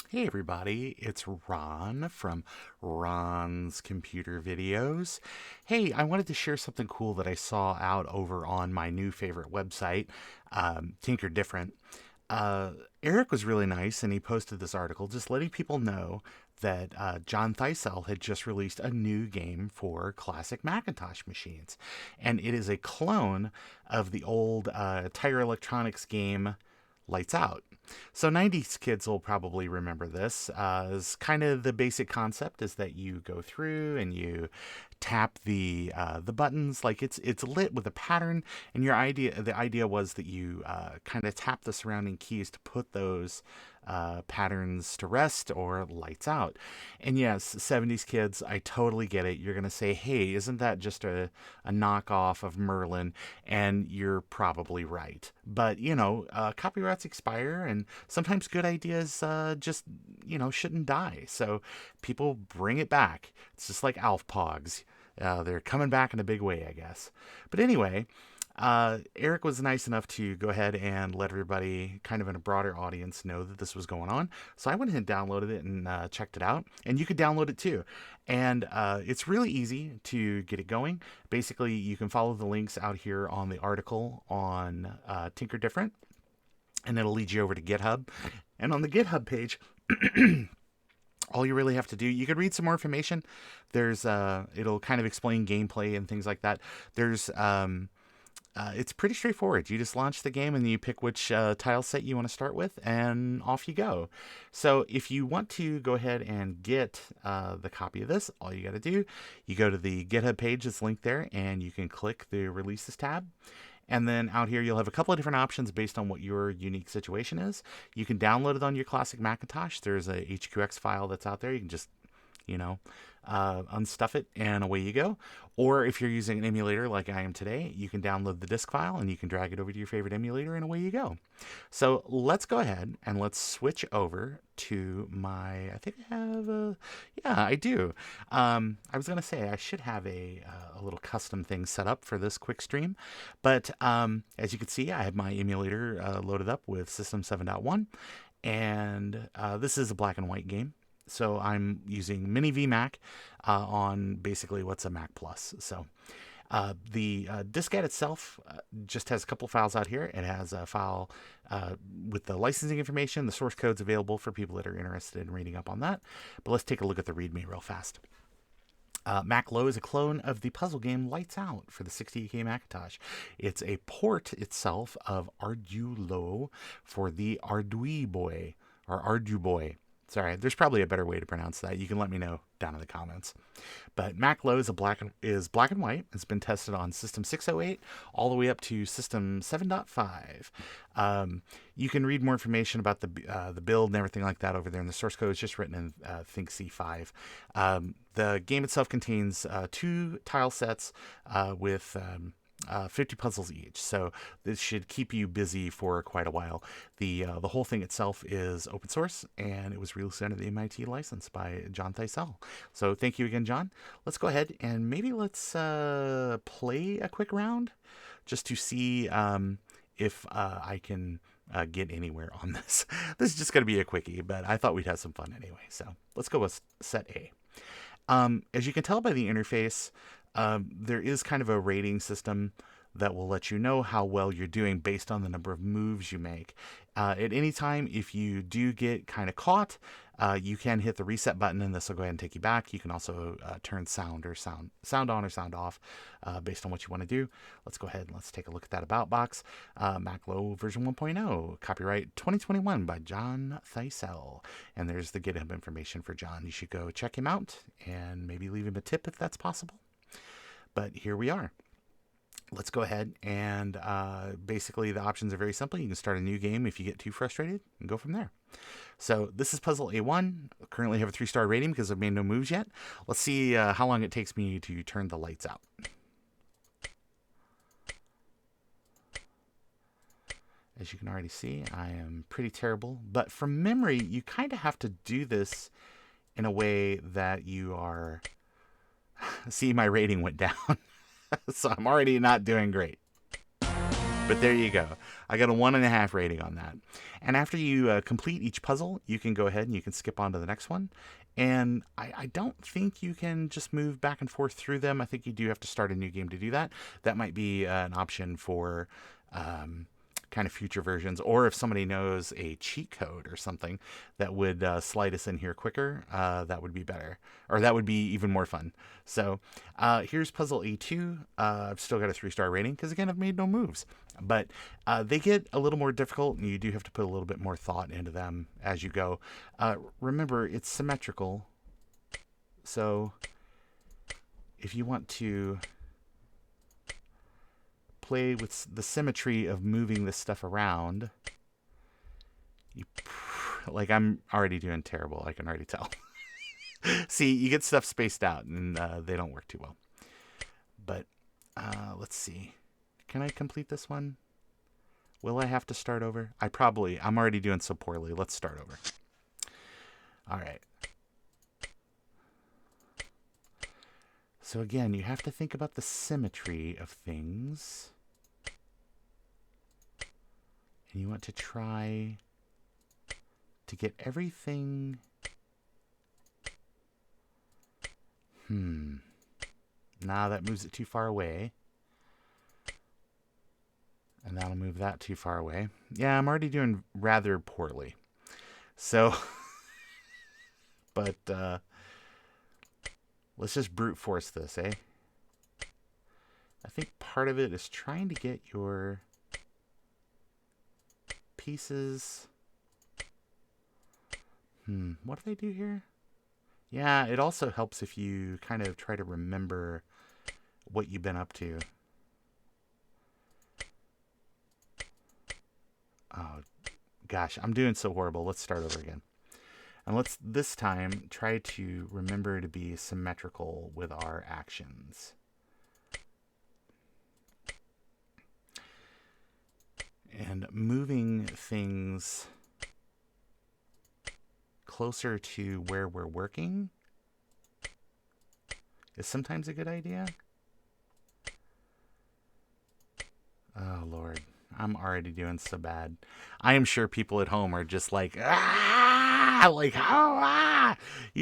Hey everybody, it's Ron from Ron's Computer Videos. Hey, I wanted to share something cool that I saw out over on my new favorite website, Tinker Different. Eric was really nice and he posted this article just letting people know that John Thysell had just released a new game for classic Macintosh machines. And it is a clone of the old Tiger Electronics game Lights Out. So 90s kids will probably remember this. As kind of the basic concept is that you go through and you tap the buttons like it's lit with a pattern, and the idea was that you kind of tap the surrounding keys to put those patterns to rest or lights out. And yes, 70s kids, I totally get it. You're going to say, hey, isn't that just a knockoff of Merlin? And you're probably right. But, copyrights expire and sometimes good ideas just, shouldn't die. So people bring it back. It's just like Alf Pogs. They're coming back in a big way, I guess. But anyway, Eric was nice enough to go ahead and let everybody kind of in a broader audience know that this was going on. So I went ahead and downloaded it and checked it out. And you could download it too. And it's really easy to get it going. Basically, you can follow the links out here on the article on Tinker Different. And it'll lead you over to GitHub. And on the GitHub page, all you really have to do, you could read some more information. There's, it'll kind of explain gameplay and things like that. There's, it's pretty straightforward. You just launch the game and then you pick which tile set you want to start with, and off you go. So if you want to go ahead and get the copy of this, all you got to do, you go to the GitHub page that's linked there, and you can click the Releases tab. And then out here, you'll have a couple of different options based on what your unique situation is. You can download it on your classic Macintosh. There's a HQX file that's out there. You can just, unstuff it and away you go. Or if you're using an emulator like I am today, you can download the disk file and you can drag it over to your favorite emulator and away you go. So let's go ahead and let's switch over to I think I have I do. I was going to say I should have a little custom thing set up for this quick stream, but as you can see, I have my emulator loaded up with System 7.1, and this is a black and white game. So I'm using Mini VMac on basically what's a Mac Plus. So the diskette itself just has a couple files out here. It has a file with the licensing information. The source code's available for people that are interested in reading up on that. But let's take a look at the ReadMe real fast. MacLO is a clone of the puzzle game Lights Out for the 68K Macintosh. It's a port itself of Arduino for the Arduino or Arduboy. Sorry, there's probably a better way to pronounce that. You can let me know down in the comments. But MacLO is black and white. It's been tested on System 608 all the way up to System 7.5. You can read more information about the build and everything like that over there. And the source code is just written in Think C5. The game itself contains 2 tile sets with 50 puzzles each, so this should keep you busy for quite a while. The whole thing itself is open source, and it was released under the MIT license by John Thysell. So thank you again, John. Let's go ahead and maybe let's play a quick round just to see if I can get anywhere on this. This is just going to be a quickie, but I thought we'd have some fun anyway. So let's go with set A. As you can tell by the interface, there is kind of a rating system that will let you know how well you're doing based on the number of moves you make. At any time, if you do get kind of caught, you can hit the reset button and this will go ahead and take you back. You can also turn sound on or sound off based on what you want to do. Let's go ahead and let's take a look at that about box. MacLO version 1.0, copyright 2021 by John Thysell. And there's the GitHub information for John. You should go check him out and maybe leave him a tip if that's possible. But here we are. Let's go ahead and basically the options are very simple. You can start a new game if you get too frustrated and go from there. So this is puzzle A1. I currently have a 3-star rating because I've made no moves yet. Let's see how long it takes me to turn the lights out. As you can already see, I am pretty terrible. But from memory, you kind of have to do this in a way that you are... See, my rating went down. So I'm already not doing great. But there you go. I got a 1.5 rating on that. And after you complete each puzzle, you can go ahead and you can skip on to the next one. And I don't think you can just move back and forth through them. I think you do have to start a new game to do that. That might be an option for kind of future versions, or if somebody knows a cheat code or something that would slide us in here quicker, that would be better, or that would be even more fun. So here's puzzle A2. I've still got a 3-star rating because, again, I've made no moves, but they get a little more difficult, and you do have to put a little bit more thought into them as you go. Remember, it's symmetrical, so if you want to play with the symmetry of moving this stuff around, like, I'm already doing terrible, I can already tell. See, you get stuff spaced out, and they don't work too well. But let's see. Can I complete this one? Will I have to start over? I'm already doing so poorly. Let's start over. All right. So again, you have to think about the symmetry of things. And you want to try to get everything. Nah, that moves it too far away. And that'll move that too far away. Yeah, I'm already doing rather poorly. So, but let's just brute force this, eh? I think part of it is trying to get your pieces. What do they do here? Yeah, it also helps if you kind of try to remember what you've been up to. Oh, gosh, I'm doing so horrible. Let's start over again. And let's this time try to remember to be symmetrical with our actions. And moving things closer to where we're working is sometimes a good idea. Oh, Lord. I'm already doing so bad. I am sure people at home are just like, you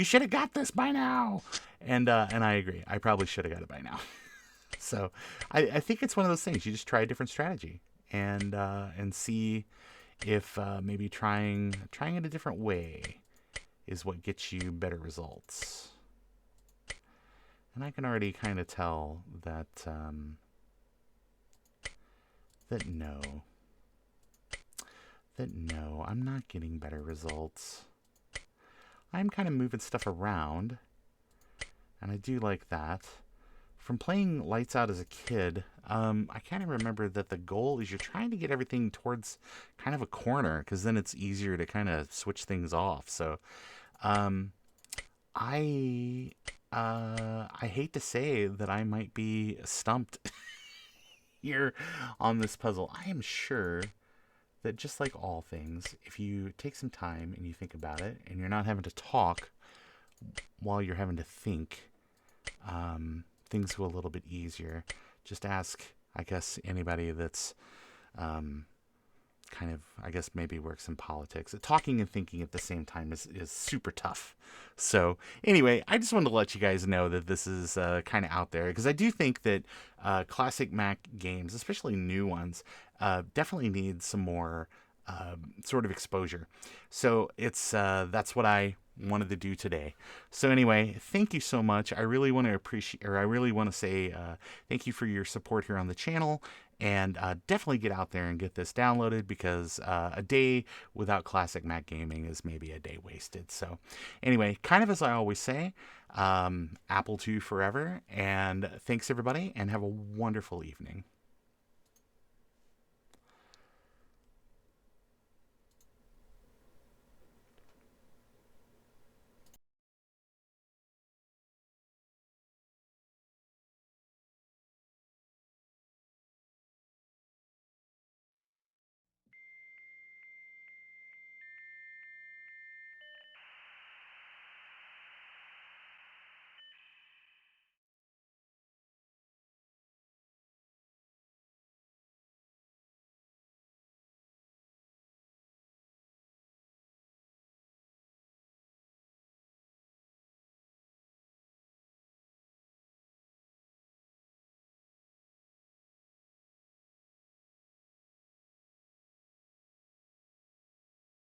should have got this by now. And I agree. I probably should have got it by now. So I think it's one of those things. You just try a different strategy and see if maybe trying it a different way is what gets you better results. And I can already kind of tell that no, I'm not getting better results. I'm kind of moving stuff around, and I do like that. From playing Lights Out as a kid, I kind of remember that the goal is you're trying to get everything towards kind of a corner, because then it's easier to kind of switch things off. So I hate to say that I might be stumped here on this puzzle. I am sure that, just like all things, if you take some time and you think about it, and you're not having to talk while you're having to think, things go a little bit easier. Just ask, I guess, anybody that's kind of, I guess, maybe works in politics. Talking and thinking at the same time is super tough. So anyway, I just wanted to let you guys know that this is kind of out there, because I do think that classic Mac games, especially new ones, definitely need some more sort of exposure. So it's that's what I wanted to do today. So anyway, thank you so much. I really want to say thank you for your support here on the channel, and definitely get out there and get this downloaded, because a day without classic Mac gaming is maybe a day wasted. So anyway, kind of as I always say, Apple II forever, and thanks everybody, and have a wonderful evening.